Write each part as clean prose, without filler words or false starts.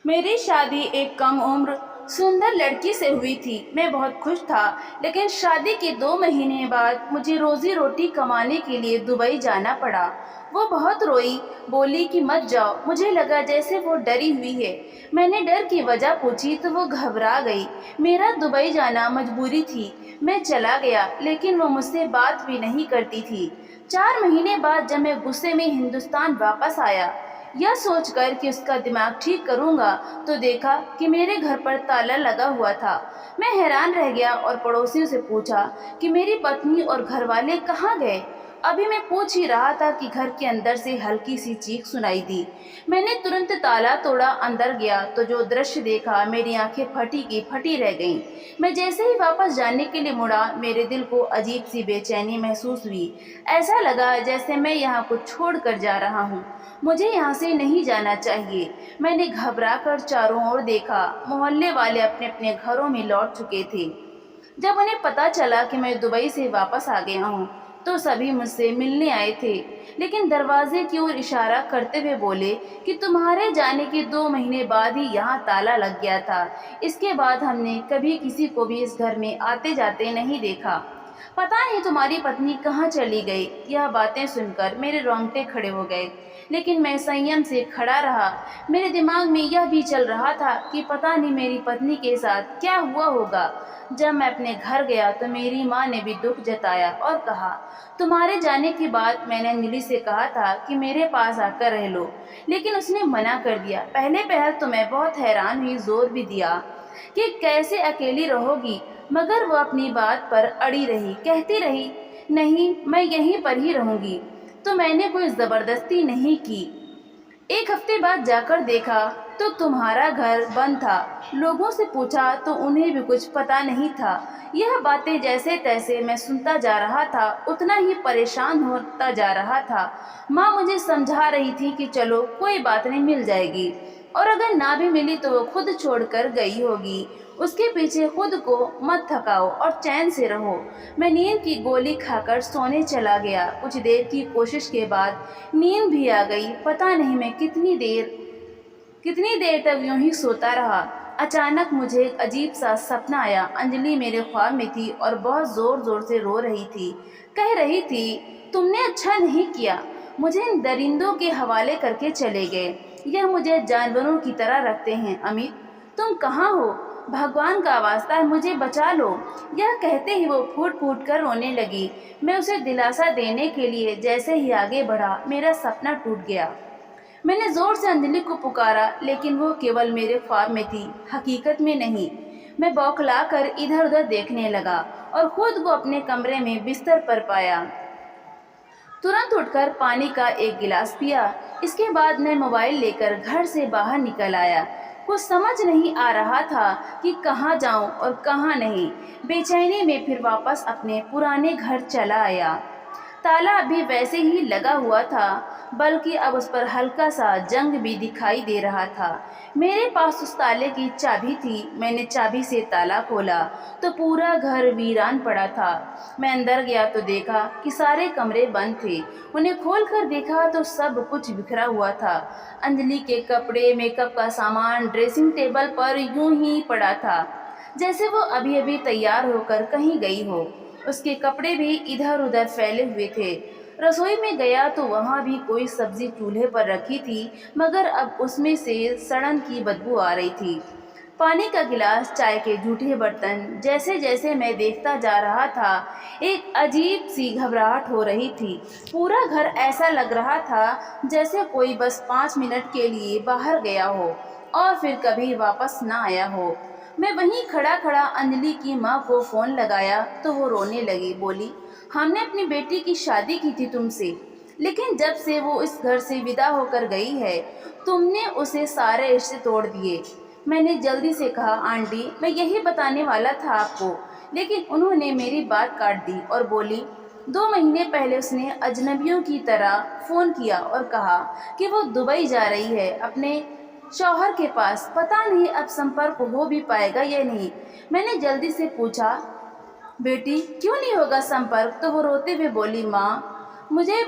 मेरी शादी एक कम उम्र सुंदर लड़की से हुई थी। मैं बहुत खुश था, लेकिन शादी के 2 महीने बाद मुझे रोजी रोटी कमाने के लिए दुबई जाना पड़ा। वो बहुत रोई, बोली कि मत जाओ। मुझे लगा जैसे वो डरी हुई है। मैंने डर की वजह पूछी तो वो घबरा गई। मेरा दुबई जाना मजबूरी थी। मैं चला गया, लेकिन वो मुझसे बात भी नहीं करती थी। 4 महीने बाद जब मैं गुस्से में हिंदुस्तान वापस आया, यह सोचकर कि उसका दिमाग ठीक करूंगा, तो देखा कि मेरे घर पर ताला लगा हुआ था। मैं हैरान रह गया और पड़ोसियों से पूछा कि मेरी पत्नी और घरवाले कहाँ गए। अभी मैं पूछ ही रहा था कि घर के अंदर से हल्की सी चीख सुनाई दी। मैंने तुरंत ताला तोड़ा, अंदर गया तो जो दृश्य देखा, मेरी आंखें फटी की फटी रह गईं। मैं जैसे ही वापस जाने के लिए मुड़ा, मेरे दिल को अजीब सी बेचैनी महसूस हुई। ऐसा लगा जैसे मैं यहाँ कुछ छोड़ कर जा रहा हूँ। मुझे यहाँ से नहीं जाना चाहिए। मैंने घबरा कर चारों ओर देखा। मोहल्ले वाले अपने अपने घरों में लौट चुके थे। जब उन्हें पता चला कि मैं दुबई से वापस आ गया हूँ, तो सभी मुझसे मिलने आए थे, लेकिन दरवाजे की ओर इशारा करते हुए बोले कि तुम्हारे जाने के 2 महीने बाद ही यहाँ ताला लग गया था। इसके बाद हमने कभी किसी को भी इस घर में आते जाते नहीं देखा। पता नहीं तुम्हारी पत्नी कहाँ चली गई। यह बातें सुनकर मेरे रोंगटे खड़े हो गए, लेकिन मैं संयम से खड़ा रहा। मेरे दिमाग में यह भी चल रहा था कि पता नहीं मेरी पत्नी के साथ क्या हुआ होगा। जब मैं अपने घर गया तो मेरी माँ ने भी दुख जताया और कहा, तुम्हारे जाने के बाद मैंने अंजलि से कहा था कि मेरे पास आकर रह लो, लेकिन उसने मना कर दिया। पहले पहल तो मैं बहुत हैरान हुई, जोर भी दिया कि कैसे अकेली रहोगी, मगर वो अपनी बात पर अड़ी रही, कहती रही नहीं, मैं यहीं पर ही रहूंगी। तो मैंने कोई जबरदस्ती नहीं की। 1 हफ्ते बाद जाकर देखा तो तुम्हारा घर बंद था। लोगों से पूछा तो उन्हें भी कुछ पता नहीं था। यह बातें जैसे तैसे मैं सुनता जा रहा था, उतना ही परेशान होता जा रहा था। माँ मुझे समझा रही थी कि चलो कोई बात नहीं, मिल जाएगी, और अगर ना भी मिली तो वो खुद छोड़कर गई होगी। उसके पीछे खुद को मत थकाओ और चैन से रहो। मैं नींद की गोली खाकर सोने चला गया। कुछ देर की कोशिश के बाद नींद भी आ गई। पता नहीं मैं कितनी देर तक यूं ही सोता रहा। अचानक मुझे एक अजीब सा सपना आया। अंजलि मेरे ख्वाब में थी और बहुत जोर जोर से रो रही थी। कह रही थी, तुमने अच्छा नहीं किया, मुझे इन दरिंदों के हवाले करके चले गए। यह मुझे जानवरों की तरह रखते हैं। अमित, तुम कहाँ हो? भगवान का वास्ता है, मुझे बचा लो। यह कहते ही वो फूट फूट कर रोने लगी। मैं उसे दिलासा देने के लिए जैसे ही आगे बढ़ा, मेरा सपना टूट गया। मैंने जोर से अंजलि को पुकारा, लेकिन वो केवल मेरे ख्वाब में थी, हकीकत में नहीं। मैं बौखला कर इधर उधर देखने लगा और खुद को अपने कमरे में बिस्तर पर पाया। तुरंत उठकर पानी का एक गिलास पिया। इसके बाद मैं मोबाइल लेकर घर से बाहर निकल आया। कुछ समझ नहीं आ रहा था कि कहाँ जाऊं और कहाँ नहीं। बेचैनी में फिर वापस अपने पुराने घर चला आया। ताला अभी वैसे ही लगा हुआ था, बल्कि अब उस पर हल्का सा जंग भी दिखाई दे रहा था। मेरे पास उस ताले की चाबी थी। मैंने चाबी से ताला खोला तो पूरा घर वीरान पड़ा था। मैं अंदर गया तो देखा कि सारे कमरे बंद थे। उन्हें खोल कर देखा तो सब कुछ बिखरा हुआ था। अंजलि के कपड़े, मेकअप का सामान ड्रेसिंग टेबल पर यूं ही पड़ा था, जैसे वो अभी अभी तैयार होकर कहीं गई हो। उसके कपड़े भी इधर उधर फैले हुए थे। रसोई में गया तो वहाँ भी कोई सब्जी चूल्हे पर रखी थी, मगर अब उसमें से सड़न की बदबू आ रही थी। पानी का गिलास, चाय के जूठे बर्तन। जैसे जैसे मैं देखता जा रहा था, एक अजीब सी घबराहट हो रही थी। पूरा घर ऐसा लग रहा था जैसे कोई बस 5 मिनट के लिए बाहर गया हो और फिर कभी वापस ना आया हो। मैं वहीं खड़ा खड़ा अंजलि की माँ को फ़ोन लगाया तो वो रोने लगी। बोली, हमने अपनी बेटी की शादी की थी तुमसे, लेकिन जब से वो इस घर से विदा होकर गई है, तुमने उसे सारे रिश्ते तोड़ दिए। मैंने जल्दी से कहा, आंटी मैं यही बताने वाला था आपको, लेकिन उन्होंने मेरी बात काट दी और बोली, 2 महीने पहले उसने अजनबियों की तरह फ़ोन किया और कहा कि वो दुबई जा रही है अपने शौहर के पास। पता नहीं अब संपर्क हो भी पाएगा या नहीं। मैंने जल्दी से पूछा, बेटी क्यों नहीं होगा संपर्क? तो वो रोते हुए बोली, माँ मुझे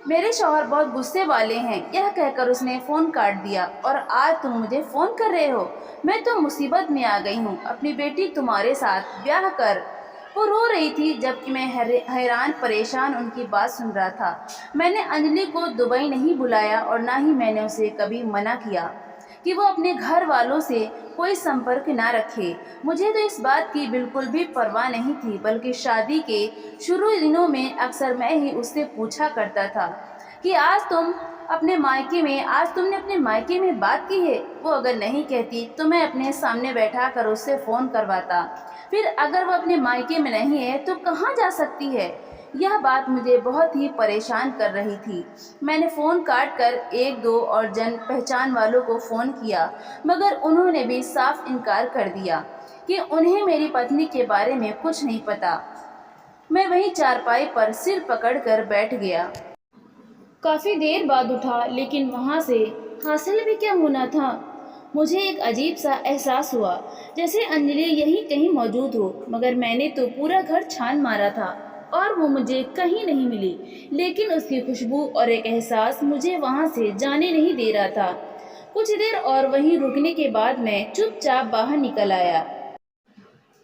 मेरे शौहर बहुत गुस्से वाले हैं। यह कहकर उसने फ़ोन काट दिया। और आज तुम मुझे फ़ोन कर रहे हो? मैं तो मुसीबत में आ गई हूँ। अपनी बेटी तुम्हारे साथ ब्याह कर। वो रो रही थी जबकि मैं हैरान परेशान उनकी बात सुन रहा था। मैंने अंजलि को दुबई नहीं बुलाया और ना ही मैंने उसे कभी मना किया कि वो अपने घर वालों से कोई संपर्क ना रखे। मुझे तो इस बात की बिल्कुल भी परवाह नहीं थी, बल्कि शादी के शुरू दिनों में अक्सर मैं ही उससे पूछा करता था कि आज तुमने अपने मायके में बात की है। वो अगर नहीं कहती तो मैं अपने सामने बैठा कर उससे फ़ोन करवाता। फिर अगर वो अपने मायके में नहीं है तो कहाँ जा सकती है? यह बात मुझे बहुत ही परेशान कर रही थी। मैंने फ़ोन काट कर एक दो और जान पहचान वालों को फ़ोन किया, मगर उन्होंने भी साफ इनकार कर दिया कि उन्हें मेरी पत्नी के बारे में कुछ नहीं पता। मैं वहीं चारपाई पर सिर पकड़कर बैठ गया। काफ़ी देर बाद उठा, लेकिन वहाँ से हासिल भी क्या होना था? मुझे एक अजीब सा एहसास हुआ, जैसे अंजलि यहीं कहीं मौजूद हो, मगर मैंने तो पूरा घर छान मारा था और वो मुझे कहीं नहीं मिली। लेकिन उसकी खुशबू और एक एहसास मुझे वहाँ से जाने नहीं दे रहा था। कुछ देर और वहीं रुकने के बाद मैं चुपचाप बाहर निकल आया।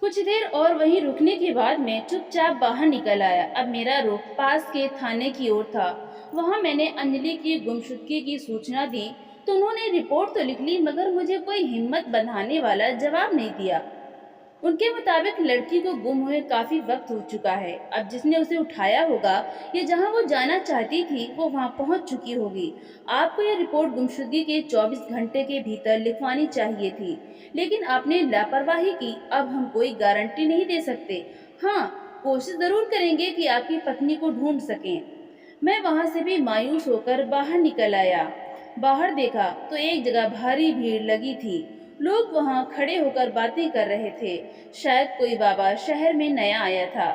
कुछ देर और वहीं रुकने के बाद मैं चुपचाप बाहर निकल आया। अब मेरा रुख पास के थाने की ओर था। वहां मैंने अंजलि की गुमशुदगी की सूचना दी तो उन्होंने रिपोर्ट तो लिख ली, मगर मुझे कोई हिम्मत बंधाने वाला जवाब नहीं दिया। उनके मुताबिक लड़की को गुम हुए काफी वक्त हो चुका है। अब जिसने उसे उठाया होगा या जहां वो जाना चाहती थी वो वहां पहुंच चुकी होगी। आपको यह रिपोर्ट गुमशुदगी के 24 घंटे के भीतर लिखवानी चाहिए थी, लेकिन आपने लापरवाही की। अब हम कोई गारंटी नहीं दे सकते। हाँ, कोशिश जरूर करेंगे कि आपकी पत्नी को ढूंढ सकें। मैं वहां से भी मायूस होकर बाहर निकल आया। बाहर देखा तो एक जगह भारी भीड़ लगी थी। लोग वहां खड़े होकर बातें कर रहे थे। शायद कोई बाबा शहर में नया आया था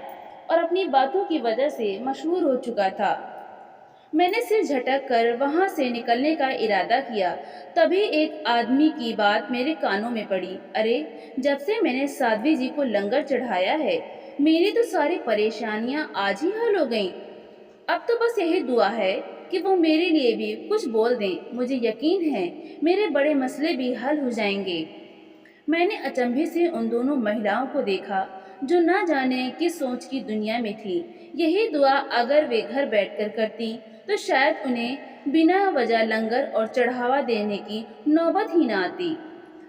और अपनी बातों की वजह से मशहूर हो चुका था। मैंने सिर झटक कर वहां से निकलने का इरादा किया। तभी एक आदमी की बात मेरे कानों में पड़ी। अरे, जब से मैंने साध्वी जी को लंगर चढ़ाया है, मेरी तो सारी परेशानियां आज ही हल हो गईं। अब तो बस यही दुआ है कि वो मेरे लिए भी कुछ बोल दें। मुझे यकीन है मेरे बड़े मसले भी हल हो जाएंगे। मैंने अचंभे से उन दोनों महिलाओं को देखा जो ना जाने किस सोच की दुनिया में थी। यही दुआ अगर वे घर बैठकर करती तो शायद उन्हें बिना वजह लंगर और चढ़ावा देने की नौबत ही ना आती।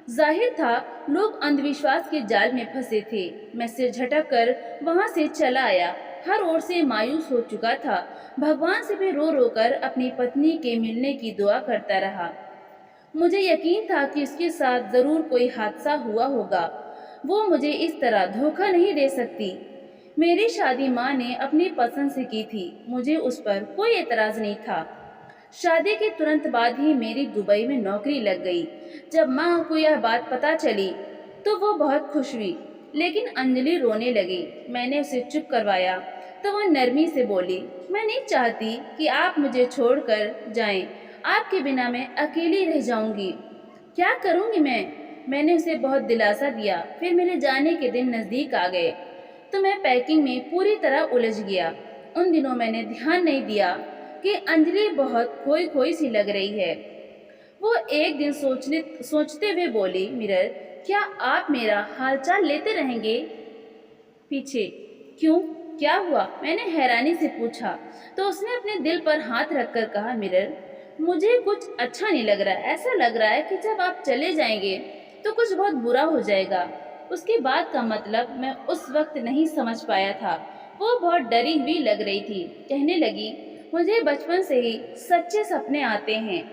जाहिर था लोग अंधविश्वास के जाल में फंसे थे। मैं सिर झटक कर वहां से चला आया। हर ओर से मायूस हो चुका था। भगवान से भी रो रो कर अपनी पत्नी के मिलने की दुआ करता रहा। मुझे यकीन था कि उसके साथ जरूर कोई हादसा हुआ होगा। वो मुझे इस तरह धोखा नहीं दे सकती। मेरी शादी माँ ने अपनी पसंद से की थी। मुझे उस पर कोई एतराज नहीं था। शादी के तुरंत बाद ही मेरी दुबई में नौकरी लग गई। जब माँ को यह बात पता चली तो वो बहुत खुश हुई, लेकिन अंजलि रोने लगी। मैंने उसे चुप करवाया तो वह नरमी से बोली, मैं नहीं चाहती कि आप मुझे छोड़कर जाएं। आपके बिना मैं अकेली रह जाऊंगी। क्या करूंगी मैंने उसे बहुत दिलासा दिया। फिर मेरे जाने के दिन नज़दीक आ गए तो मैं पैकिंग में पूरी तरह उलझ गया। उन दिनों मैंने ध्यान नहीं दिया कि अंजलि बहुत खोई खोई सी लग रही है। वो एक दिन सोचते हुए बोली, मिरर, क्या आप मेरा हालचाल लेते रहेंगे पीछे? क्यों, क्या हुआ? मैंने हैरानी से पूछा तो उसने अपने दिल पर हाथ रखकर कहा, मिरर, मुझे कुछ अच्छा नहीं लग रहा। ऐसा लग रहा है कि जब आप चले जाएंगे तो कुछ बहुत बुरा हो जाएगा। उसकी बात का मतलब मैं उस वक्त नहीं समझ पाया था। वो बहुत डरी हुई लग रही थी। कहने लगी, मुझे बचपन से ही सच्चे सपने आते हैं।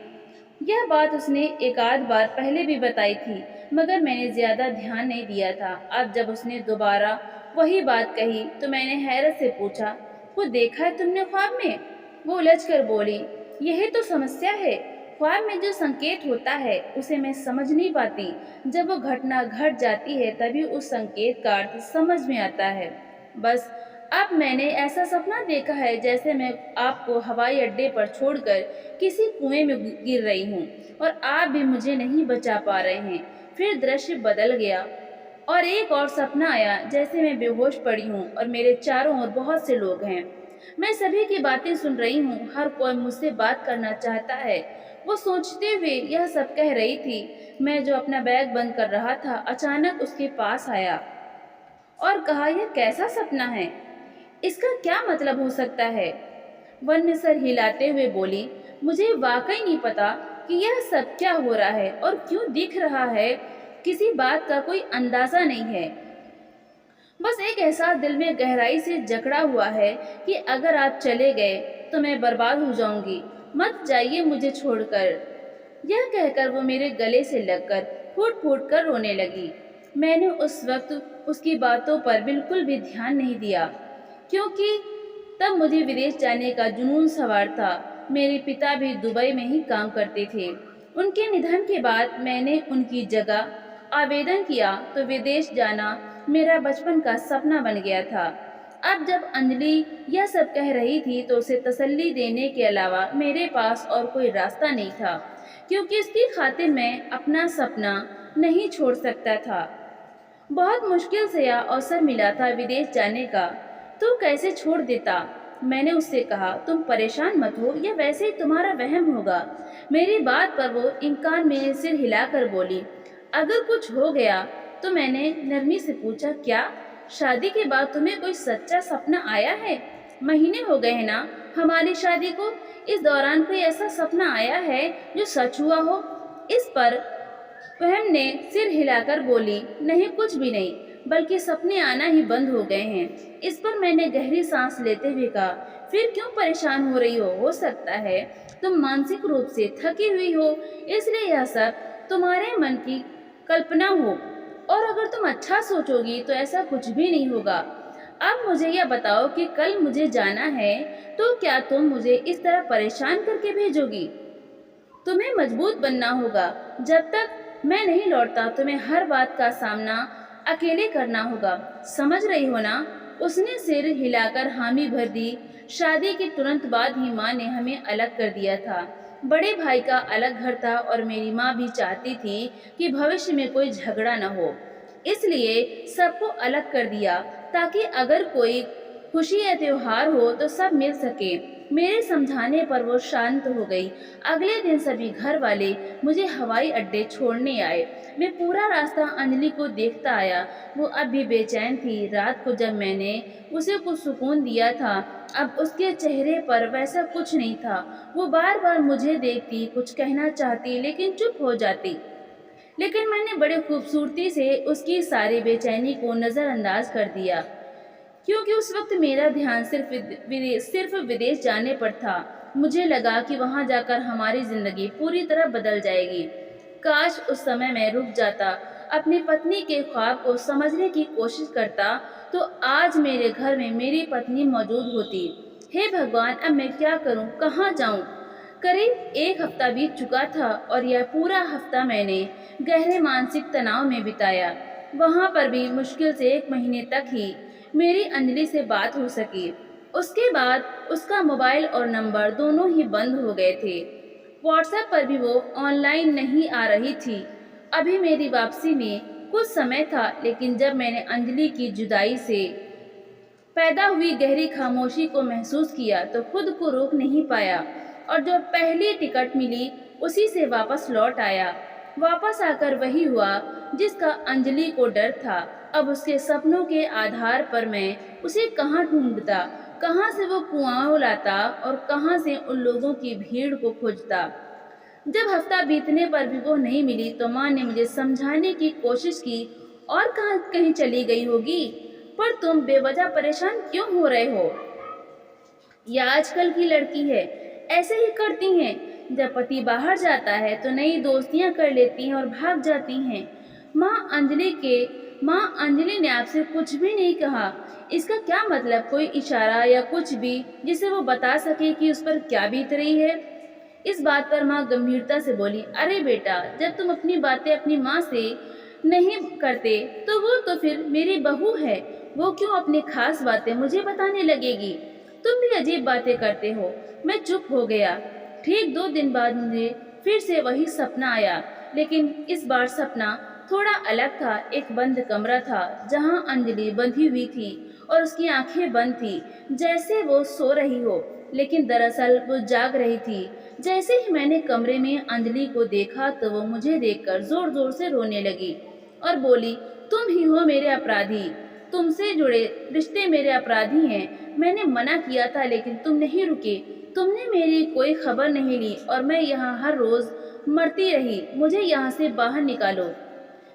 यह बात उसने एक आध बार पहले भी बताई थी, मगर मैंने ज्यादा ध्यान नहीं दिया था। अब जब उसने दोबारा वही बात कही तो मैंने हैरत से पूछा, वो देखा है तुमने ख्वाब में? वो उलझकर बोली, यही तो समस्या है। ख्वाब में जो संकेत होता है उसे मैं समझ नहीं पाती। जब वो घटना घट जाती है तभी उस संकेत का अर्थ समझ में आता है। बस अब मैंने ऐसा सपना देखा है जैसे मैं आपको हवाई अड्डे पर छोड़कर किसी कुएं में गिर रही हूँ और आप भी मुझे नहीं बचा पा रहे हैं। फिर दृश्य बदल गया और एक और सपना आया जैसे मैं बेहोश पड़ी हूँ और मेरे चारों ओर बहुत से लोग हैं। मैं सभी की बातें सुन रही हूँ, हर कोई मुझसे बात करना चाहता है। वो सोचते हुए यह सब कह रही थी। मैं जो अपना बैग बंद कर रहा था, अचानक उसके पास आया और कहा, यह कैसा सपना है? इसका क्या मतलब हो सकता है? वन ने सर हिलाते हुए बोली, मुझे वाकई नहीं पता कि यह सब क्या हो रहा है और क्यों दिख रहा है। किसी बात का कोई अंदाजा नहीं है। बस एक एहसास दिल में गहराई से जकड़ा हुआ है कि अगर आप चले गए तो मैं बर्बाद हो जाऊंगी। मत जाइए मुझे छोड़कर। यह कहकर वो मेरे गले से लगकर फूट फूट कर रोने लगी। मैंने उस वक्त उसकी बातों पर बिल्कुल भी ध्यान नहीं दिया, क्योंकि तब मुझे विदेश जाने का जुनून सवार था। मेरे पिता भी दुबई में ही काम करते थे। उनके निधन के बाद मैंने उनकी जगह आवेदन किया तो विदेश जाना मेरा बचपन का सपना बन गया था। अब जब अंजलि यह सब कह रही थी तो उसे तसल्ली देने के अलावा मेरे पास और कोई रास्ता नहीं था, क्योंकि इसकी खातिर मैं अपना सपना नहीं छोड़ सकता था। बहुत मुश्किल से यह अवसर मिला था विदेश जाने का, तो कैसे छोड़ देता? मैंने उससे कहा, तुम परेशान मत हो, यह वैसे ही तुम्हारा वहम होगा। मेरी बात पर वो इनकार में सिर हिलाकर बोली, अगर कुछ हो गया तो? मैंने नरमी से पूछा, क्या शादी के बाद तुम्हें कोई सच्चा सपना आया है? महीने हो गए हैं ना हमारी शादी को, इस दौरान कोई ऐसा सपना आया है जो सच हुआ हो? इस पर वहम ने सिर हिलाकर बोली, नहीं कुछ भी नहीं, बल्कि सपने आना ही बंद हो गए हैं। इस पर मैंने गहरी सांस लेते हुए कहा, फिर क्यों परेशान हो रही हो सकता है तुम मानसिक रूप से थकी हुई हो, इसलिए यह सब तुम्हारे मन की कल्पना हो, और अगर तुम अच्छा सोचोगी तो ऐसा कुछ भी नहीं होगा। अब मुझे यह बताओ कि कल मुझे जाना है, तो क्या तुम मुझे इस तरह परेशान करके भेजोगी? तुम्हें मजबूत बनना होगा। जब तक मैं नहीं लौटता तुम्हें हर बात का सामना अकेले करना होगा, समझ रही हो ना? उसने सिर हिलाकर हामी भर दी। शादी के तुरंत बाद ही माँ ने हमें अलग कर दिया था। बड़े भाई का अलग घर था और मेरी माँ भी चाहती थी कि भविष्य में कोई झगड़ा न हो, इसलिए सबको अलग कर दिया, ताकि अगर कोई खुशी या त्योहार हो तो सब मिल सके। मेरे समझाने पर वो शांत हो गई। अगले दिन सभी घर वाले मुझे हवाई अड्डे छोड़ने आए। मैं पूरा रास्ता अंजलि को देखता आया। वो अब भी बेचैन थी। रात को जब मैंने उसे कुछ सुकून दिया था, अब उसके चेहरे पर वैसा कुछ नहीं था। वो बार बार मुझे देखती, कुछ कहना चाहती, लेकिन चुप हो जाती। लेकिन मैंने बड़े खूबसूरती से उसकी सारी बेचैनी को नज़रअंदाज कर दिया, क्योंकि उस वक्त मेरा ध्यान सिर्फ विदेश जाने पर था। मुझे लगा कि वहां जाकर हमारी जिंदगी पूरी तरह बदल जाएगी। काश उस समय मैं रुक जाता, अपनी पत्नी के ख्वाब को समझने की कोशिश करता, तो आज मेरे घर में मेरी पत्नी मौजूद होती। हे भगवान, अब मैं क्या करूं, कहाँ जाऊं? करीब एक हफ्ता बीत चुका था और यह पूरा हफ्ता मैंने गहरे मानसिक तनाव में बिताया। वहां पर भी मुश्किल से 1 महीने तक ही मेरी अंजलि से बात हो सकी। उसके बाद उसका मोबाइल और नंबर दोनों ही बंद हो गए थे। व्हाट्सएप पर भी वो ऑनलाइन नहीं आ रही थी। अभी मेरी वापसी में कुछ समय था, लेकिन जब मैंने अंजलि की जुदाई से पैदा हुई गहरी खामोशी को महसूस किया तो खुद को रोक नहीं पाया, और जो पहली टिकट मिली उसी से वापस लौट आया। वापस आकर वही हुआ जिसका अंजलि को डर था। अब उसके सपनों के आधार पर मैं उसे कहाँ ढूंढता, कहाँ से वो कुआं लाता और कहाँ से उन लोगों की भीड़ को खोजता। जब हफ्ता बीतने पर भी वो नहीं मिली तो माँ ने मुझे समझाने की कोशिश की, और कहाँ कहीं चली गई होगी, पर तुम बेवजह परेशान क्यों हो रहे हो? यह आजकल की लड़की है, ऐसे ही करती हैं। जब पति बाहर जाता है तो नई दोस्तियां कर लेती हैं और भाग जाती हैं। माँ अंजलि ने आपसे कुछ भी नहीं कहा? इसका क्या मतलब? कोई इशारा या कुछ भी जिसे वो बता सके कि उस पर क्या बीत रही है? इस बात पर माँ गंभीरता से बोली, अरे बेटा, जब तुम अपनी बातें अपनी माँ से नहीं करते तो वो तो फिर मेरी बहू है, वो क्यों अपनी खास बातें मुझे बताने लगेगी? तुम भी अजीब बातें करते हो। मैं चुप हो गया। ठीक 2 दिन बाद मुझे फिर से वही सपना आया, लेकिन इस बार सपना थोड़ा अलग था। एक बंद कमरा था जहां अंजलि बंधी हुई थी और उसकी आंखें बंद थी, जैसे वो सो रही हो, लेकिन दरअसल वो जाग रही थी। जैसे ही मैंने कमरे में अंजलि को देखा तो वो मुझे देखकर जोर जोर से रोने लगी और बोली, तुम ही हो मेरे अपराधी, तुमसे जुड़े रिश्ते मेरे अपराधी हैं। मैंने मना किया था लेकिन तुम नहीं रुके, तुमने मेरी कोई खबर नहीं ली और मैं यहाँ हर रोज मरती रही। मुझे यहाँ से बाहर निकालो।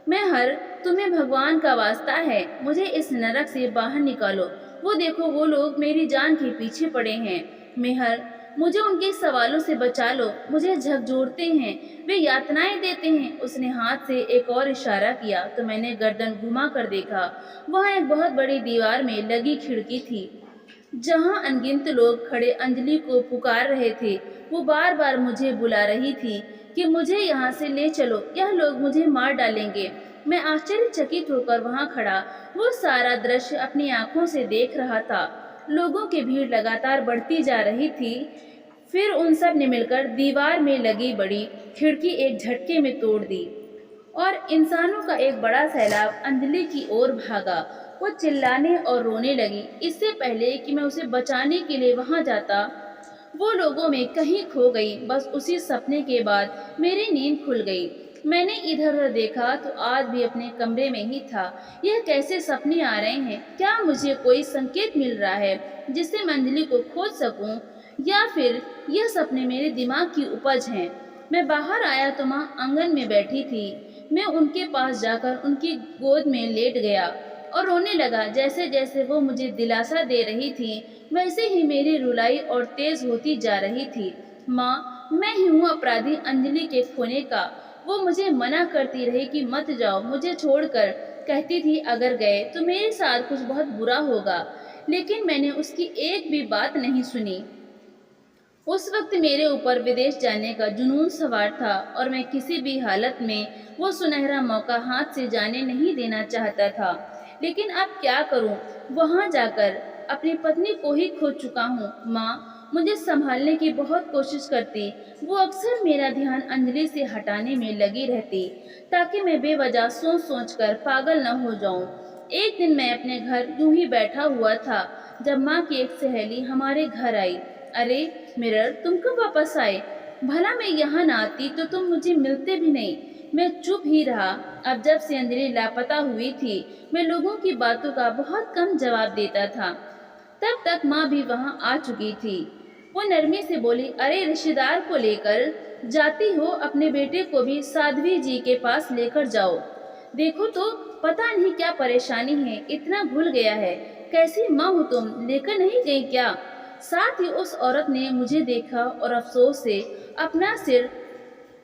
मैं हर तुम्हें भगवान का वास्ता है, मुझे इस नरक से बाहर निकालो। वो देखो, वो लोग मेरी जान के पीछे पड़े हैं। मेहर, मुझे उनके सवालों से बचा लो, मुझे झकझोरते हैं, वे यातनाएं देते हैं। उसने हाथ से एक और इशारा किया तो मैंने गर्दन घुमा कर देखा। वहाँ एक बहुत बड़ी दीवार में लगी खिड़की थी, जहाँ अनगिनत लोग खड़े अंजलि को पुकार रहे थे। वो बार बार मुझे बुला रही थी कि मुझे यहाँ से ले चलो, यह लोग मुझे मार डालेंगे। मैं आश्चर्यचकित होकर वहाँ खड़ा वो सारा दृश्य अपनी आंखों से देख रहा था। लोगों की भीड़ लगातार बढ़ती जा रही थी। फिर उन सब ने मिलकर दीवार में लगी बड़ी खिड़की एक झटके में तोड़ दी और इंसानों का एक बड़ा सैलाब अंजलि की ओर भागा। वो चिल्लाने और रोने लगी। इससे पहले कि मैं उसे बचाने के लिए वहां जाता, वो लोगों में कहीं खो गई। बस उसी सपने के बाद मेरी नींद खुल गई। मैंने इधर उधर देखा तो आज भी अपने कमरे में ही था। यह कैसे सपने आ रहे हैं? क्या मुझे कोई संकेत मिल रहा है जिससे मैं अंजलि को खोज सकूं, या फिर यह सपने मेरे दिमाग की उपज हैं? मैं बाहर आया तो माँ आंगन में बैठी थी। मैं उनके पास जाकर उनकी गोद में लेट गया और रोने लगा। जैसे जैसे वो मुझे दिलासा दे रही थी, वैसे ही मेरी रुलाई और तेज होती जा रही थी। माँ, मैं ही हूँ अपराधी अंजलि के खोने का। वो मुझे मना करती रही कि मत जाओ मुझे छोड़कर। कहती थी अगर गए तो मेरे साथ कुछ बहुत बुरा होगा, लेकिन मैंने उसकी एक भी बात नहीं सुनी। उस वक्त मेरे ऊपर विदेश जाने का जुनून सवार था और मैं किसी भी हालत में वो सुनहरा मौका हाथ से जाने नहीं देना चाहता था। लेकिन अब क्या करूं? वहां जाकर अपनी पत्नी को ही खो चुका हूं। माँ मुझे संभालने की बहुत कोशिश करती। वो अक्सर मेरा ध्यान अंजलि से हटाने में लगी रहती, ताकि मैं बेवजह सोच सोच कर पागल न हो जाऊं। एक दिन मैं अपने घर यूं ही बैठा हुआ था जब माँ की एक सहेली हमारे घर आई। अरे मिरर, तुम कब वापस आए? भला मैं यहाँ न आती तो तुम मुझे मिलते भी नहीं। मैं चुप ही रहा। अब जब से अंजलि लापता हुई थी, मैं लोगों की बातों का बहुत कम जवाब देता था। तब तक माँ भी वहाँ आ चुकी थी। वो नरमी से बोली, अरे रिश्तेदार को लेकर जाती हो, अपने बेटे को भी साध्वी जी के पास लेकर जाओ। देखो तो पता नहीं क्या परेशानी है, इतना भूल गया है। कैसी माँ हो तुम, लेकर नहीं गई क्या? साथ ही उस औरत ने मुझे देखा और अफसोस से अपना सिर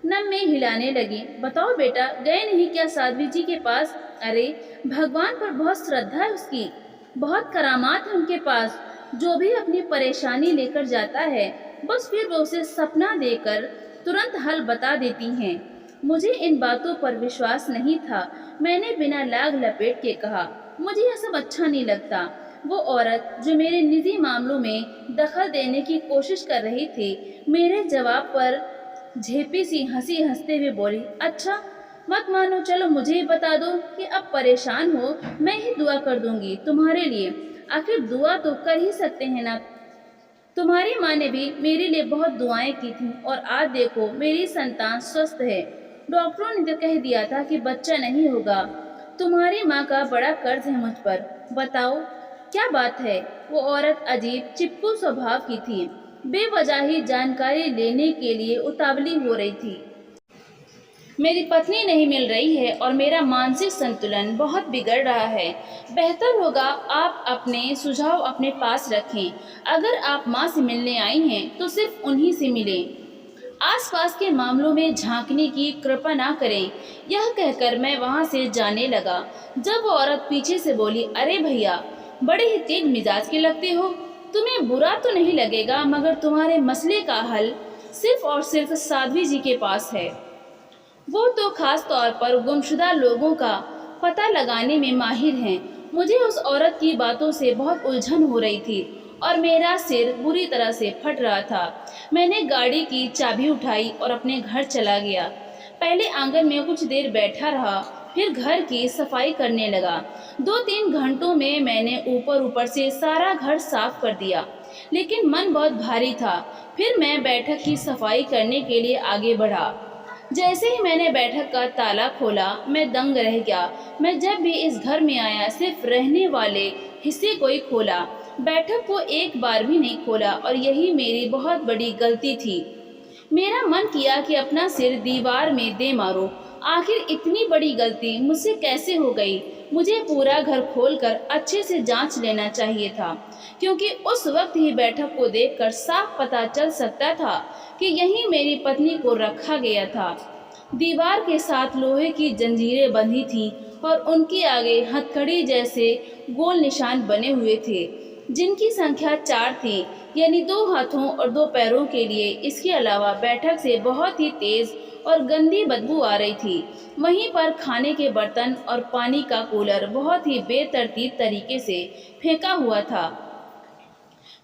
नम में हिलाने लगी। बताओ बेटा, गए नहीं क्या साध्वी जी के पास? अरे भगवान पर बहुत श्रद्धा है उसकी, बहुत करामात है उनके पास। जो भी अपनी परेशानी लेकर जाता है, बस फिर वो उसे सपना देकर तुरंत हल बता देती हैं। मुझे इन बातों पर विश्वास नहीं था। मैंने बिना लाग लपेट के कहा, मुझे यह सब अच्छा नहीं लगता। वो औरत जो मेरे निजी मामलों में दखल देने की कोशिश कर रही थी, मेरे जवाब पर झेपी सी हंसी हंसते हुए बोली, अच्छा मत मानो, चलो मुझे ही बता दो कि अब परेशान हो, मैं ही दुआ कर दूंगी तुम्हारे लिए। आखिर दुआ तो कर ही सकते हैं ना। तुम्हारी माँ ने भी मेरे लिए बहुत दुआएं की थी और आज देखो मेरी संतान स्वस्थ है। डॉक्टरों ने तो कह दिया था कि बच्चा नहीं होगा। तुम्हारी माँ का बड़ा कर्ज है मुझ पर। बताओ क्या बात है? वो औरत अजीब चिपकू स्वभाव की थी, बेवजह ही जानकारी लेने के लिए उतावली हो रही थी। मेरी पत्नी नहीं मिल रही है और मेरा मानसिक संतुलन बहुत बिगड़ रहा है। बेहतर होगा आप अपने सुझाव अपने पास रखें। अगर आप माँ से मिलने आई हैं तो सिर्फ उन्हीं से मिलें। आसपास के मामलों में झांकने की कृपा ना करें। यह कहकर मैं वहाँ से जाने लगा, जब वो औरत पीछे से बोली, अरे भैया, बड़े ही तेज मिजाज के लगते हो। तुम्हें बुरा तो नहीं लगेगा, मगर तुम्हारे मसले का हल सिर्फ और सिर्फ साध्वी जी के पास है। वो तो खास तौर पर गुमशुदा लोगों का पता लगाने में माहिर हैं। मुझे उस औरत की बातों से बहुत उलझन हो रही थी और मेरा सिर बुरी तरह से फट रहा था। मैंने गाड़ी की चाबी उठाई और अपने घर चला गया। पहले आंगन में कुछ देर बैठा रहा, फिर घर की सफाई करने लगा। 2-3 घंटों में मैंने ऊपर ऊपर से सारा घर साफ कर दिया, लेकिन मन बहुत भारी था। फिर मैं बैठक की सफाई करने के लिए आगे बढ़ा। जैसे ही मैंने बैठक का ताला खोला, मैं दंग रह गया। मैं जब भी इस घर में आया, सिर्फ रहने वाले हिस्से को ही खोला, बैठक को एक बार भी नहीं खोला, और यही मेरी बहुत बड़ी गलती थी। मेरा मन किया कि अपना सिर दीवार में दे मारूं। आखिर इतनी बड़ी गलती मुझसे कैसे हो गई? मुझे पूरा घर खोलकर अच्छे से जांच लेना चाहिए था, क्योंकि उस वक्त ही बैठक को देखकर साफ पता चल सकता था कि यहीं मेरी पत्नी को रखा गया था। दीवार के साथ लोहे की जंजीरें बंधी थी और उनके आगे हथकड़ी जैसे गोल निशान बने हुए थे, जिनकी संख्या 4 थी, यानी 2 हाथों और 2 पैरों के लिए। इसके अलावा बैठक से बहुत ही तेज और गंदी बदबू आ रही थी। वहीं पर खाने के बर्तन और पानी का कूलर बहुत ही बेतरतीब तरीके से फेंका हुआ था।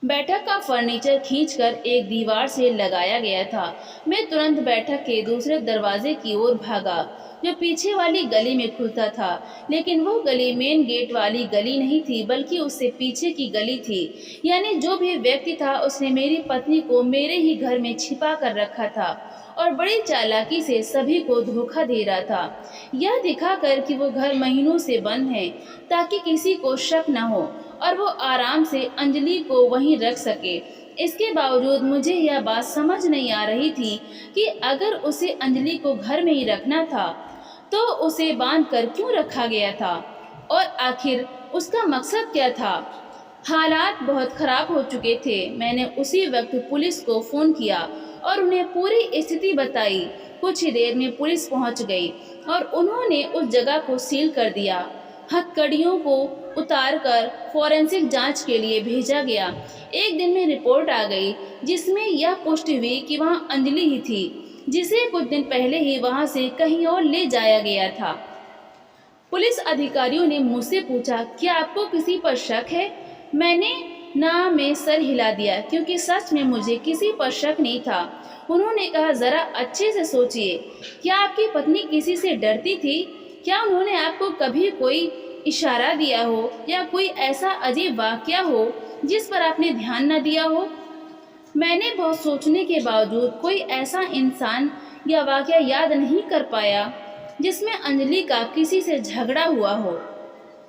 बैठक का फर्नीचर खींचकर एक दीवार से लगाया गया था। मैं तुरंत बैठक के दूसरे दरवाजे की ओर भागा, जो पीछे वाली गली में खुलता था। लेकिन वो गली मेन गेट वाली गली नहीं थी, बल्कि उससे पीछे की गली थी। यानी जो भी व्यक्ति था, उसने मेरी पत्नी को मेरे ही घर में छिपा कर रखा था और बड़ी चालाकी से सभी को धोखा दे रहा था, यह दिखाकर कि वो घर महीनों से बंद है, ताकि किसी को शक न हो और वो आराम से अंजलि को वहीं रख सके। इसके बावजूद मुझे यह बात समझ नहीं आ रही थी कि अगर उसे अंजलि को घर में ही रखना था, तो उसे बांध कर क्यों रखा गया था, और आखिर उसका मकसद क्या था। हालात बहुत खराब हो चुके थे। मैंने उसी वक्त पुलिस को फ़ोन किया और उन्हें पूरी स्थिति बताई। कुछ ही देर में पुलिस पहुंच गई और उन्होंने उस जगह को सील कर दिया। हथकड़ियों को उतारकर फॉरेंसिक जांच के लिए भेजा गया। एक दिन में रिपोर्ट आ गई, जिसमें यह पुष्टि हुई कि वहां अंजलि ही थी, जिसे कुछ दिन पहले ही वहां से कहीं और ले जाया गया था। पुलिस अधिकारियों ने मुझसे पूछा, क्या आपको किसी पर शक है? मैंने ना में सर हिला दिया, क्योंकि सच में मुझे किसी पर शक नहीं था। उन्होंने कहा, जरा अच्छे से सोचिए, क्या आपकी पत्नी किसी से डरती थी? क्या उन्होंने आपको कभी कोई इशारा दिया हो या कोई ऐसा अजीब वाकया हो जिस पर आपने ध्यान न दिया हो? मैंने बहुत सोचने के बावजूद कोई ऐसा इंसान या वाकया याद नहीं कर पाया जिसमें अंजलि का किसी से झगड़ा हुआ हो,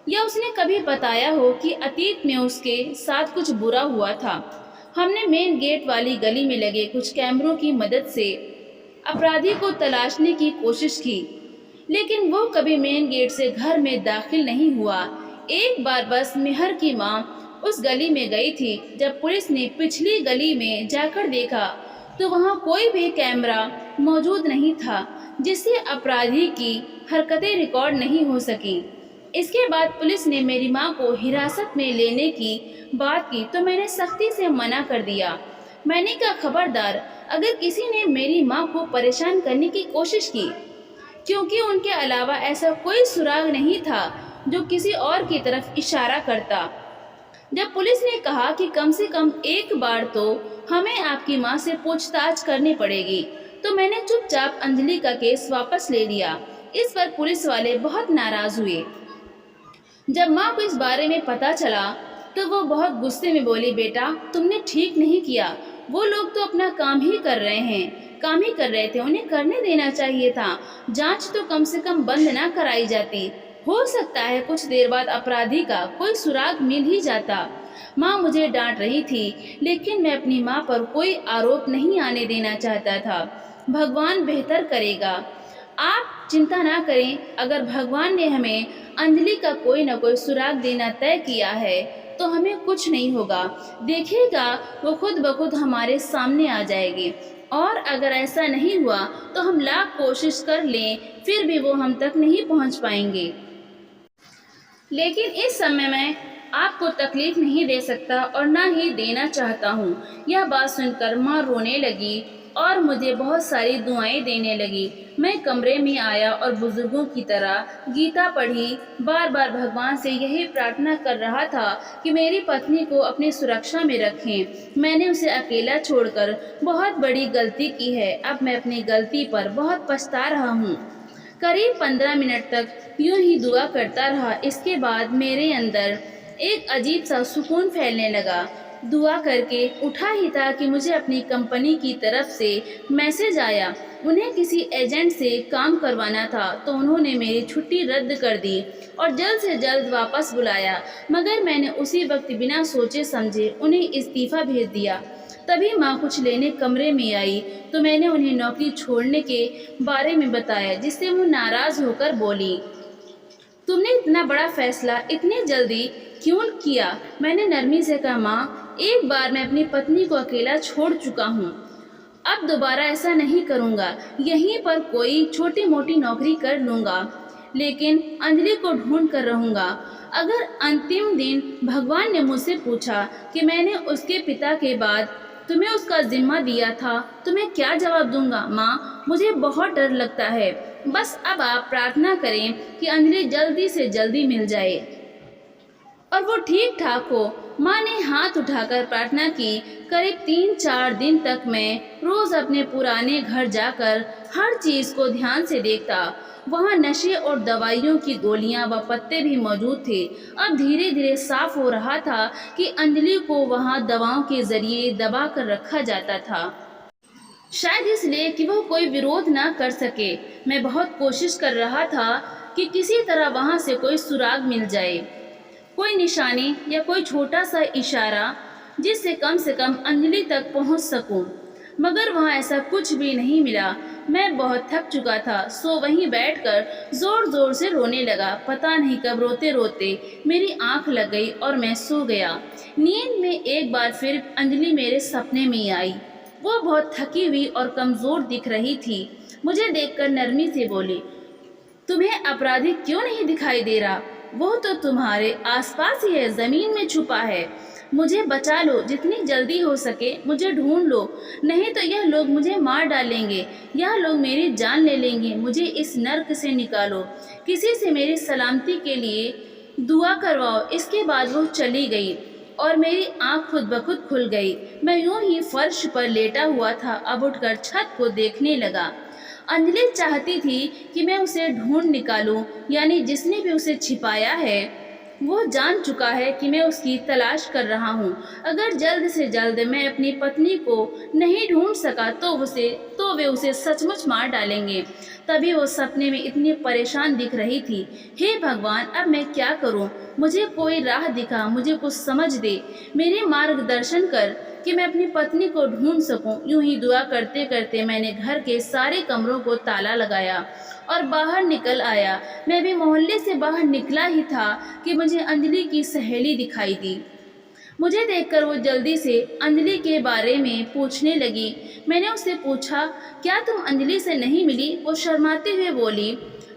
या उसने कभी बताया हो कि अतीत में उसके साथ कुछ बुरा हुआ था। हमने मेन गेट वाली गली में लगे कुछ कैमरों की मदद से अपराधी को तलाशने की कोशिश की, लेकिन वो कभी मेन गेट से घर में दाखिल नहीं हुआ। एक बार बस मेहर की माँ उस गली में गई थी। जब पुलिस ने पिछली गली में जाकर देखा, तो वहाँ कोई भी कैमरा मौजूद नहीं था, जिससे अपराधी की हरकतें रिकॉर्ड नहीं हो सकी। इसके बाद पुलिस ने मेरी माँ को हिरासत में लेने की बात की, तो मैंने सख्ती से मना कर दिया। मैंने कहा, खबरदार, अगर किसी ने मेरी माँ को परेशान करने की कोशिश की, क्योंकि उनके अलावा ऐसा कोई सुराग नहीं था जो किसी और की तरफ इशारा करता। जब पुलिस ने कहा कि कम से कम एक बार तो हमें आपकी माँ से पूछताछ करनी पड़ेगी, तो मैंने चुपचाप अंजलि का केस वापस ले लिया। इस पर पुलिस वाले बहुत नाराज हुए। जब माँ को इस बारे में पता चला, तो वो बहुत गुस्से में बोली, बेटा, तुमने ठीक नहीं किया। वो लोग तो अपना काम ही कर रहे थे, उन्हें करने देना चाहिए था। जांच तो कम से कम बंद ना कराई जाती। हो सकता है कुछ देर बाद अपराधी का कोई सुराग मिल ही जाता। माँ मुझे डांट रही थी, लेकिन मैं अपनी माँ पर कोई आरोप नहीं आने देना चाहता था। भगवान बेहतर करेगा, आप चिंता ना करें। अगर भगवान ने हमें अंजलि का कोई न कोई सुराग देना तय किया है, तो हमें कुछ नहीं होगा। देखिएगा, वो खुद ब खुद हमारे सामने आ जाएगी। और अगर ऐसा नहीं हुआ, तो हम लाख कोशिश कर लें, फिर भी वो हम तक नहीं पहुंच पाएंगे। लेकिन इस समय मैं आपको तकलीफ नहीं दे सकता और ना ही देना चाहता हूँ। यह बात सुनकर माँ रोने लगी और मुझे बहुत सारी दुआएं देने लगी। मैं कमरे में आया और बुजुर्गों की तरह गीता पढ़ी। बार बार भगवान से यही प्रार्थना कर रहा था कि मेरी पत्नी को अपनी सुरक्षा में रखें। मैंने उसे अकेला छोड़कर बहुत बड़ी गलती की है। अब मैं अपनी गलती पर बहुत पछता रहा हूँ। करीब 15 मिनट तक यूं ही दुआ करता रहा। इसके बाद मेरे अंदर एक अजीब सा सुकून फैलने लगा। दुआ करके उठा ही था कि मुझे अपनी कंपनी की तरफ से मैसेज आया। उन्हें किसी एजेंट से काम करवाना था, तो उन्होंने मेरी छुट्टी रद्द कर दी और जल्द से जल्द वापस बुलाया। मगर मैंने उसी वक्त बिना सोचे समझे उन्हें इस्तीफ़ा भेज दिया। तभी माँ कुछ लेने कमरे में आई, तो मैंने उन्हें नौकरी छोड़ने के बारे में बताया, जिससे वो नाराज़ होकर बोली, तुमने इतना बड़ा फैसला इतनी जल्दी क्यों किया? मैंने नरमी से कहा, माँ, एक बार मैं अपनी पत्नी को अकेला छोड़ चुका हूँ। अब दोबारा ऐसा नहीं करूँगा। यहीं पर कोई छोटी मोटी नौकरी कर लूँगा, लेकिन अंजलि को ढूंढ कर रहूँगा। अगर अंतिम दिन भगवान ने मुझसे पूछा कि मैंने उसके पिता के बाद तुम्हें उसका जिम्मा दिया था, तो मैं क्या जवाब दूंगा? माँ, मुझे बहुत डर लगता है। बस अब आप प्रार्थना करें कि अंजलि जल्दी से जल्दी मिल जाए और वो ठीक ठाक हो। माँ ने हाथ उठाकर प्रार्थना की। करीब 3-4 दिन तक मैं रोज अपने पुराने घर जाकर हर चीज को ध्यान से देखता। वहाँ नशे और दवाइयों की गोलियां व पत्ते भी मौजूद थे। अब धीरे धीरे साफ हो रहा था कि अंजलि को वहाँ दवाओं के जरिए दबा कर रखा जाता था, शायद इसलिए कि वह कोई विरोध ना कर सके। मैं बहुत कोशिश कर रहा था कि किसी तरह वहाँ से कोई सुराग मिल जाए, कोई निशानी या कोई छोटा सा इशारा, जिससे से कम अंजलि तक पहुँच सकूं। मगर वहाँ ऐसा कुछ भी नहीं मिला। मैं बहुत थक चुका था, सो वहीं बैठकर जोर जोर से रोने लगा। पता नहीं कब रोते रोते मेरी आंख लग गई और मैं सो गया। नींद में एक बार फिर अंजलि मेरे सपने में आई। वो बहुत थकी हुई और कमज़ोर दिख रही थी। मुझे देखकर नरमी से बोली, तुम्हें अपराधी क्यों नहीं दिखाई दे रहा? वो तो तुम्हारे आसपास ही है, ज़मीन में छुपा है। मुझे बचा लो, जितनी जल्दी हो सके मुझे ढूंढ लो, नहीं तो यह लोग मुझे मार डालेंगे। यह लोग मेरी जान ले लेंगे। मुझे इस नर्क से निकालो। किसी से मेरी सलामती के लिए दुआ करवाओ। इसके बाद वो चली गई और मेरी आंख खुद ब खुद खुल गई। मैं यूं ही फर्श पर लेटा हुआ था। अब उठकर छत को देखने लगा। अंजलि चाहती थी कि मैं उसे ढूंढ निकालूं, यानी जिसने भी उसे छिपाया है वो जान चुका है कि मैं उसकी तलाश कर रहा हूँ। अगर जल्द से जल्द मैं अपनी पत्नी को नहीं ढूंढ सका तो वे उसे सचमुच मार डालेंगे। तभी वो सपने में इतनी परेशान दिख रही थी। हे भगवान, अब मैं क्या करूँ? मुझे कोई राह दिखा, मुझे कुछ समझ दे, मेरे मार्गदर्शन कर कि मैं अपनी पत्नी को ढूंढ सकूं। यूं ही दुआ करते करते मैंने घर के सारे कमरों को ताला लगाया और बाहर निकल आया। मैं भी मोहल्ले से बाहर निकला ही था कि मुझे अंजलि की सहेली दिखाई दी। मुझे देखकर वो जल्दी से अंजलि के बारे में पूछने लगी। मैंने उससे पूछा, क्या तुम अंजलि से नहीं मिली? वो शर्माते हुए बोली,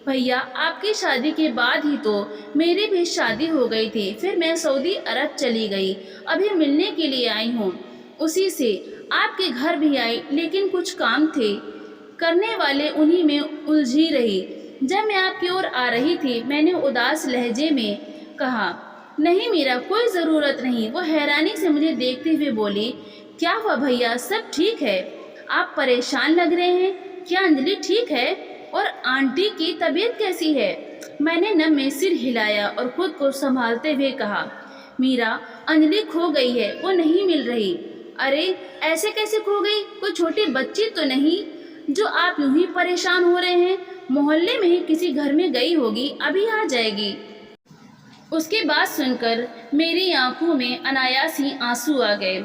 भैया, आपकी शादी के बाद ही तो मेरी भी शादी हो गई थी। फिर मैं सऊदी अरब चली गई। अभी मिलने के लिए आई हूँ उसी से। आपके घर भी आई, लेकिन कुछ काम थे करने वाले, उन्हीं में उलझी रही। जब मैं आपकी ओर आ रही थी, मैंने उदास लहजे में कहा, नहीं मीरा, कोई ज़रूरत नहीं। वो हैरानी से मुझे देखते हुए बोली, क्या हुआ भैया, सब ठीक है? आप परेशान लग रहे हैं। क्या अंजलि ठीक है? और आंटी की तबीयत कैसी है? मैंने नम में सिर हिलाया और खुद को संभालते हुए कहा, मीरा, अंजलि खो गई है, वो नहीं मिल रही। अरे, ऐसे कैसे खो गई? कोई छोटी बच्ची तो नहीं जो आप यूं ही परेशान हो रहे हैं? मोहल्ले में ही किसी घर में गई होगी, अभी आ जाएगी। उसकी बात सुनकर मेरी आंखों में अनायास ही आंसू आ गए,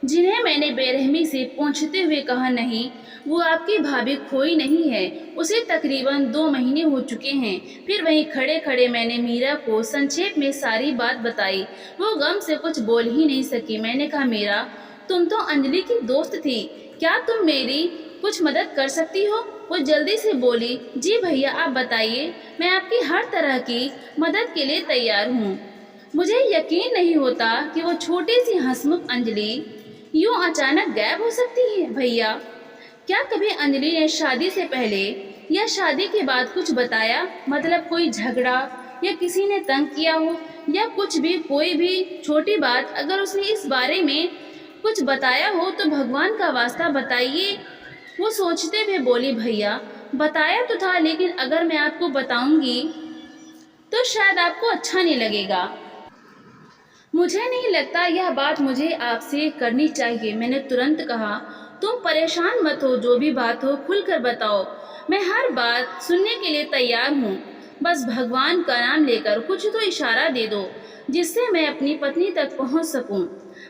जिन्हें मैंने बेरहमी से पोंछते हुए कहा, नहीं, वो आपकी भाभी खोई नहीं है। उसे तकरीबन 2 महीने हो चुके हैं। फिर वहीं खड़े खड़े मैंने मीरा को संक्षेप में सारी बात बताई। वो गम से कुछ बोल ही नहीं सकी। मैंने कहा, मीरा, तुम तो अंजलि की दोस्त थी, क्या तुम मेरी कुछ मदद कर सकती हो? वो जल्दी से बोली, जी भैया, आप बताइए, मैं आपकी हर तरह की मदद के लिए तैयार हूँ। मुझे यकीन नहीं होता कि वो छोटी सी हंसमुख अंजलि यूं अचानक गायब हो सकती है। भैया, क्या कभी अंजलि ने शादी से पहले या शादी के बाद कुछ बताया? मतलब कोई झगड़ा या किसी ने तंग किया हो या कुछ भी, कोई भी छोटी बात अगर उसने इस बारे में कुछ बताया हो तो भगवान का वास्ता बताइए। वो सोचते हुए बोली, भैया बताया तो था, लेकिन अगर मैं आपको बताऊंगी तो शायद आपको अच्छा नहीं लगेगा। मुझे नहीं लगता यह बात मुझे आपसे करनी चाहिए, मैंने तुरंत कहा। तुम परेशान मत हो, जो भी बात हो खुलकर बताओ, मैं हर बात सुनने के लिए तैयार हूँ। बस भगवान का नाम लेकर कुछ तो इशारा दे दो जिससे मैं अपनी पत्नी तक पहुँच सकूँ।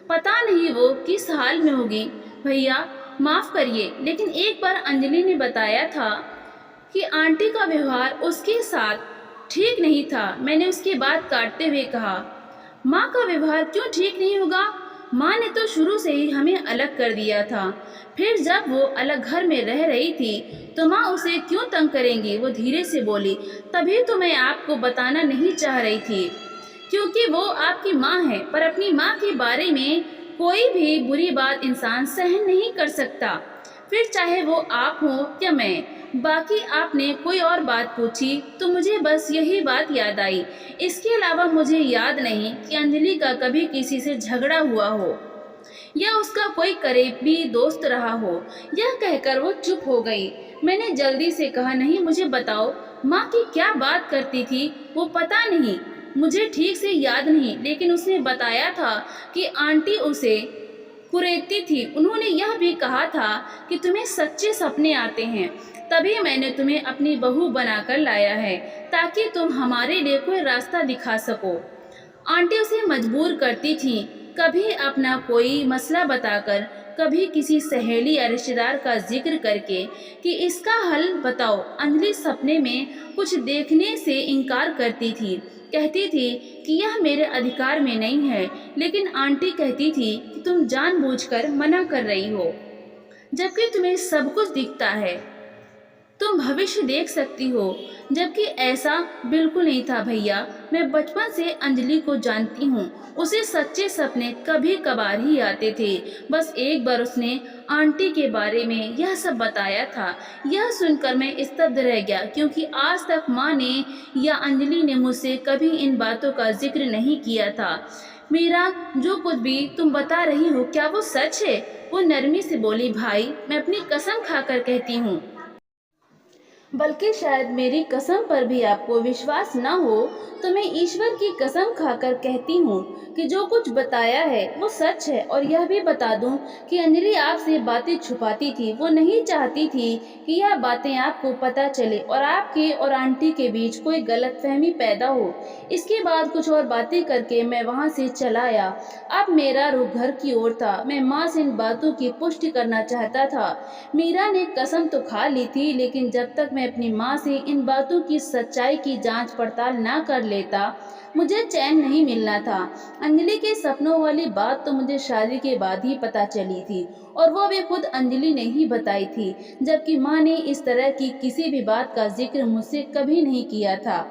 पता नहीं वो किस हाल में होगी। भैया माफ़ करिए, लेकिन एक बार अंजलि ने बताया था कि आंटी का व्यवहार उसके साथ ठीक नहीं था। मैंने उसकी बात काटते हुए कहा, माँ का व्यवहार क्यों ठीक नहीं होगा? माँ ने तो शुरू से ही हमें अलग कर दिया था। फिर जब वो अलग घर में रह रही थी तो माँ उसे क्यों तंग करेंगी? वो धीरे से बोली। तभी तो मैं आपको बताना नहीं चाह रही थी, क्योंकि वो आपकी माँ है, पर अपनी माँ के बारे में कोई भी बुरी बात इंसान सहन नहीं कर सकता, फिर चाहे वो आप हो या मैं। बाकी आपने कोई और बात पूछी तो मुझे बस यही बात याद आई। इसके अलावा मुझे याद नहीं कि अंजलि का कभी किसी से झगड़ा हुआ हो या उसका कोई करीबी दोस्त रहा हो। यह कहकर वो चुप हो गई। मैंने जल्दी से कहा, नहीं मुझे बताओ, माँ की क्या बात करती थी? वो पता नहीं, मुझे ठीक से याद नहीं, लेकिन उसने बताया था कि आंटी उसे कुरेदती थी। उन्होंने यह भी कहा था कि तुम्हें सच्चे सपने आते हैं, तभी मैंने तुम्हें अपनी बहू बनाकर लाया है ताकि तुम हमारे लिए कोई रास्ता दिखा सको। आंटी उसे मजबूर करती थी, कभी अपना कोई मसला बताकर, कभी किसी सहेली या रिश्तेदार का जिक्र करके कि इसका हल बताओ। अंजलि सपने में कुछ देखने से इनकार करती थी, कहती थी कि यह मेरे अधिकार में नहीं है, लेकिन आंटी कहती थी कि तुम जानबूझकर मना कर रही हो, जबकि तुम्हें सब कुछ दिखता है, तुम भविष्य देख सकती हो। जबकि ऐसा बिल्कुल नहीं था भैया। मैं बचपन से अंजलि को जानती हूँ, उसे सच्चे सपने कभी कभार ही आते थे। बस एक बार उसने आंटी के बारे में यह सब बताया था। यह सुनकर मैं स्तब्ध रह गया, क्योंकि आज तक माँ ने या अंजलि ने मुझसे कभी इन बातों का जिक्र नहीं किया था। मीरा, जो कुछ भी तुम बता रही हो क्या वो सच है? वो नरमी से बोली, भाई मैं अपनी कसम खाकर कहती हूँ, बल्कि शायद मेरी कसम पर भी आपको विश्वास न हो, तो मैं ईश्वर की कसम खाकर कहती हूँ कि जो कुछ बताया है वो सच है। और यह भी बता दूं कि अंजलि आपसे बातें छुपाती थी। वो नहीं चाहती थी कि यह बातें आपको पता चले और आपके और आंटी के बीच कोई गलतफहमी पैदा हो। इसके बाद कुछ और बातें करके मैं वहाँ से चला आया। अब मेरा रुख घर की ओर था। मैं माँ से इन बातों की पुष्टि करना चाहता था। मीरा ने कसम तो खा ली थी, लेकिन जब तक मैं अपनी माँ से इन बातों की सच्चाई की जांच पड़ताल ना कर लेता, मुझे चैन नहीं मिलना था। अंजलि के सपनों वाली बात तो मुझे शादी के बाद ही पता चली थी, और वो भी खुद अंजलि ने ही बताई थी, जबकि माँ ने इस तरह की किसी भी बात का जिक्र मुझसे कभी नहीं किया था।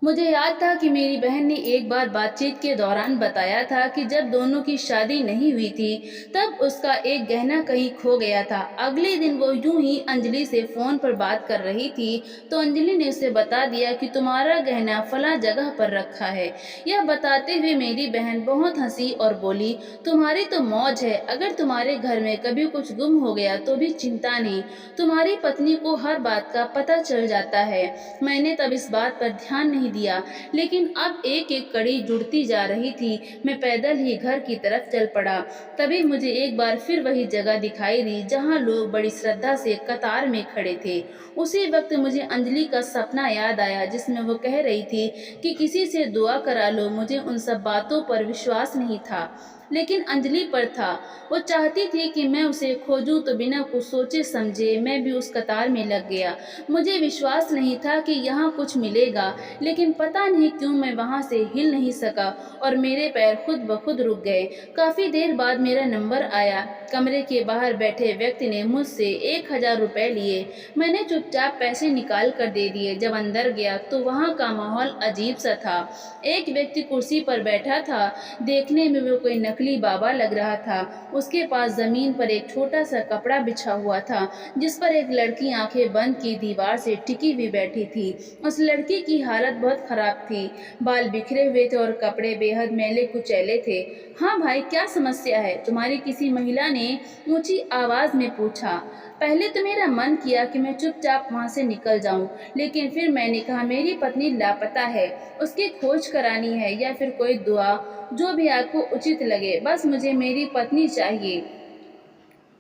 मुझे याद था कि मेरी बहन ने एक बार बातचीत के दौरान बताया था कि जब दोनों की शादी नहीं हुई थी तब उसका एक गहना कहीं खो गया था। अगले दिन वो यूं ही अंजलि से फ़ोन पर बात कर रही थी तो अंजलि ने उसे बता दिया कि तुम्हारा गहना फला जगह पर रखा है। यह बताते हुए मेरी बहन बहुत हंसी और बोली, तुम्हारी तो मौज है, अगर तुम्हारे घर में कभी कुछ गुम हो गया तो भी चिंता नहीं, तुम्हारी पत्नी को हर बात का पता चल जाता है। मैंने तब इस बात पर ध्यान नहीं दिया, लेकिन अब एक एक कड़ी जुड़ती जा रही थी। मैं पैदल ही घर की तरफ चल पड़ा। तभी मुझे एक बार फिर वही जगह दिखाई दी जहाँ लोग बड़ी श्रद्धा से कतार में खड़े थे। उसी वक्त मुझे अंजलि का सपना याद आया जिसमें वो कह रही थी कि किसी से दुआ करा लो। मुझे उन सब बातों पर विश्वास नहीं था, लेकिन अंजलि पर था। वो चाहती थी कि मैं उसे खोजूं, तो बिना कुछ सोचे समझे मैं भी उस कतार में लग गया। मुझे विश्वास नहीं था कि यहाँ कुछ मिलेगा, लेकिन पता नहीं क्यों मैं वहाँ से हिल नहीं सका और मेरे पैर खुद ब खुद रुक गए। काफ़ी देर बाद मेरा नंबर आया। कमरे के बाहर बैठे व्यक्ति ने मुझसे 1000 रुपये लिए। मैंने चुपचाप पैसे निकाल कर दे दिए। जब अंदर गया तो वहाँ का माहौल अजीब सा था। एक व्यक्ति कुर्सी पर बैठा था। देखने में वो कोई नकली नकली बाबा लग रहा था। उसके पास जमीन पर एक छोटा सा कपड़ा बिछा हुआ था, जिस पर एक लड़की आंखें बंद की दीवार से टिकी हुई बैठी थी। उस लड़की की हालत बहुत खराब थी। बाल बिखरे हुए थे और कपड़े बेहद मैले कुचैले थे। हाँ भाई, क्या समस्या है तुम्हारी? किसी महिला ने ऊंची आवाज में पूछा। पहले तो मेरा मन किया कि मैं चुपचाप वहां से निकल जाऊं, लेकिन फिर मैंने कहा मेरी पत्नी लापता है, उसकी खोज करानी है, या फिर कोई दुआ, जो भी आपको उचित लगे, बस मुझे मेरी पत्नी चाहिए।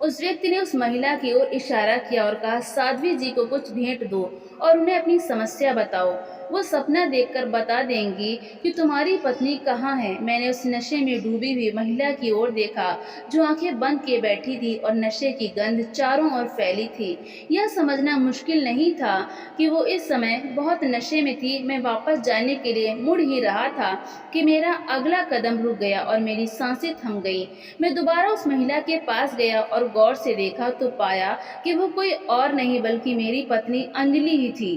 उस व्यक्ति ने उस महिला की ओर इशारा किया और कहा, साध्वी जी को कुछ भेंट दो और उन्हें अपनी समस्या बताओ। वो सपना देखकर बता देंगी कि तुम्हारी पत्नी कहाँ है। मैंने उस नशे में डूबी हुई महिला की ओर देखा, जो आंखें बंद किए बैठी थी और नशे की गंध चारों ओर फैली थी। यह समझना मुश्किल नहीं था कि वो इस समय बहुत नशे में थी। मैं वापस जाने के लिए मुड़ ही रहा था कि मेरा अगला कदम रुक गया और मेरी सांसें थम गई। मैं दोबारा उस महिला के पास गया और गौर से देखा तो पाया कि वो कोई और नहीं बल्कि मेरी पत्नी अंजलि ही थी।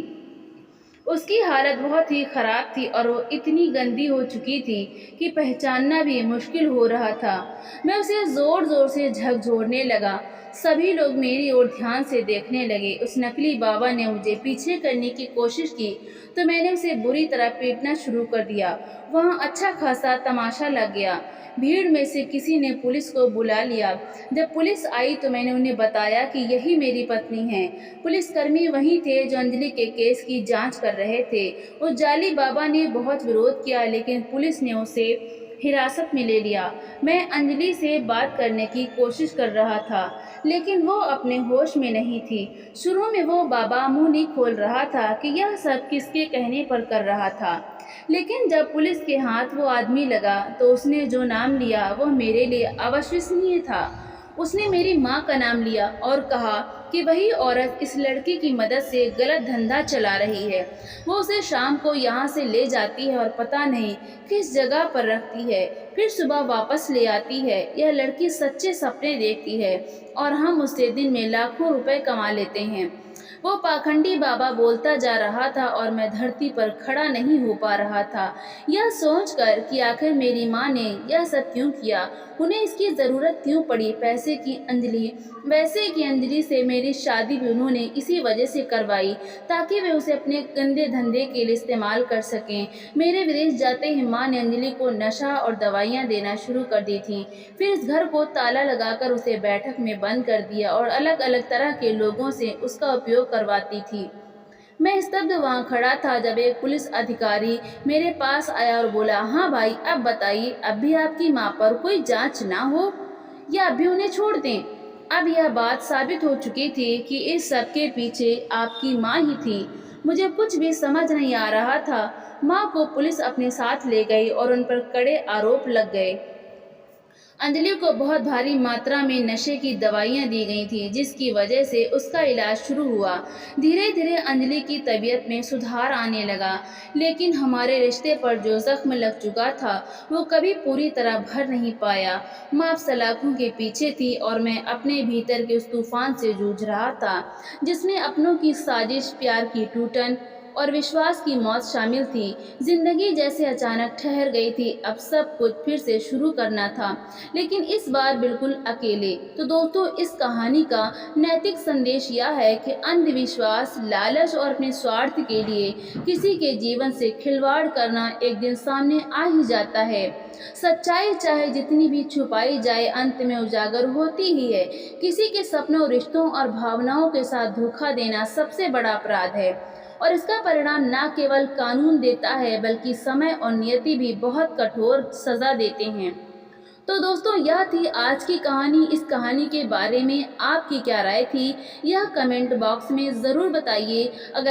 उसकी हालत बहुत ही खराब थी और वो इतनी गंदी हो चुकी थी कि पहचानना भी मुश्किल हो रहा था। मैं उसे जोर जोर से झकझोरने लगा। सभी लोग मेरी ओर ध्यान से देखने लगे। उस नकली बाबा ने मुझे पीछे करने की कोशिश की तो मैंने उसे बुरी तरह पीटना शुरू कर दिया। वहाँ अच्छा खासा तमाशा लग गया। भीड़ में से किसी ने पुलिस को बुला लिया। जब पुलिस आई तो मैंने उन्हें बताया कि यही मेरी पत्नी है। पुलिसकर्मी वही थे जो अंजलि के केस की जांच कर रहे थे। उस जाली बाबा ने बहुत विरोध किया, लेकिन पुलिस ने उसे हिरासत में ले लिया। मैं अंजलि से बात करने की कोशिश कर रहा था, लेकिन वो अपने होश में नहीं थी। शुरू में वो बाबा मुंह नहीं खोल रहा था कि यह सब किसके कहने पर कर रहा था, लेकिन जब पुलिस के हाथ वो आदमी लगा तो उसने जो नाम लिया वो मेरे लिए अविश्वसनीय था। उसने मेरी माँ का नाम लिया और कहा कि वही औरत इस लड़की की मदद से गलत धंधा चला रही है। वो उसे शाम को यहाँ से ले जाती है और पता नहीं किस जगह पर रखती है, फिर सुबह वापस ले आती है। यह लड़की सच्चे सपने देखती है और हम उससे दिन में लाखों रुपए कमा लेते हैं। वो पाखंडी बाबा बोलता जा रहा था और मैं धरती पर खड़ा नहीं हो पा रहा था, यह सोचकर कि आखिर मेरी माँ ने यह सब क्यों किया, उन्हें इसकी ज़रूरत क्यों पड़ी। पैसे की अंजलि, वैसे की अंजलि से मेरी शादी भी उन्होंने इसी वजह से करवाई ताकि वे उसे अपने गंदे धंधे के लिए इस्तेमाल कर सकें। मेरे विदेश जाते ही माँ ने अंजलि को नशा और दवाइयाँ देना शुरू कर दी थी। फिर इस घर को ताला लगाकर उसे बैठक में बंद कर दिया और अलग अलग तरह के लोगों से उसका उपयोग करवाती थी। मैं स्तब्ध वहाँ खड़ा था जब एक पुलिस अधिकारी मेरे पास आया और बोला, हाँ भाई, अब बताइए, अब भी आपकी माँ पर कोई जांच ना हो या अभी उन्हें छोड़ दें? अब यह बात साबित हो चुकी थी कि इस सब के पीछे आपकी माँ ही थी। मुझे कुछ भी समझ नहीं आ रहा था। माँ को पुलिस अपने साथ ले गई और उन पर कड़े आरोप लग गए। अंजलि को बहुत भारी मात्रा में नशे की दवाइयाँ दी गई थी, जिसकी वजह से उसका इलाज शुरू हुआ। धीरे धीरे अंजलि की तबीयत में सुधार आने लगा, लेकिन हमारे रिश्ते पर जो जख्म लग चुका था वो कभी पूरी तरह भर नहीं पाया। माँ अब सलाखों के पीछे थी और मैं अपने भीतर के उस तूफान से जूझ रहा था, जिसमें अपनों की साजिश, प्यार की टूटन और विश्वास की मौत शामिल थी। जिंदगी जैसे अचानक ठहर गई थी। अब सब कुछ फिर से शुरू करना था, लेकिन इस बार बिल्कुल अकेले। तो दोस्तों, इस कहानी का नैतिक संदेश यह है कि अंधविश्वास, लालच और अपने स्वार्थ के लिए किसी के जीवन से खिलवाड़ करना एक दिन सामने आ ही जाता है। सच्चाई चाहे जितनी भी छुपाई जाए, अंत में उजागर होती ही है। किसी के सपनों, रिश्तों और भावनाओं के साथ धोखा देना सबसे बड़ा अपराध है, और इसका परिणाम न केवल कानून देता है बल्कि समय और नियति भी बहुत कठोर सजा देते हैं। तो दोस्तों, यह थी आज की कहानी। इस कहानी के बारे में आपकी क्या राय थी, यह कमेंट बॉक्स में ज़रूर बताइए। अगर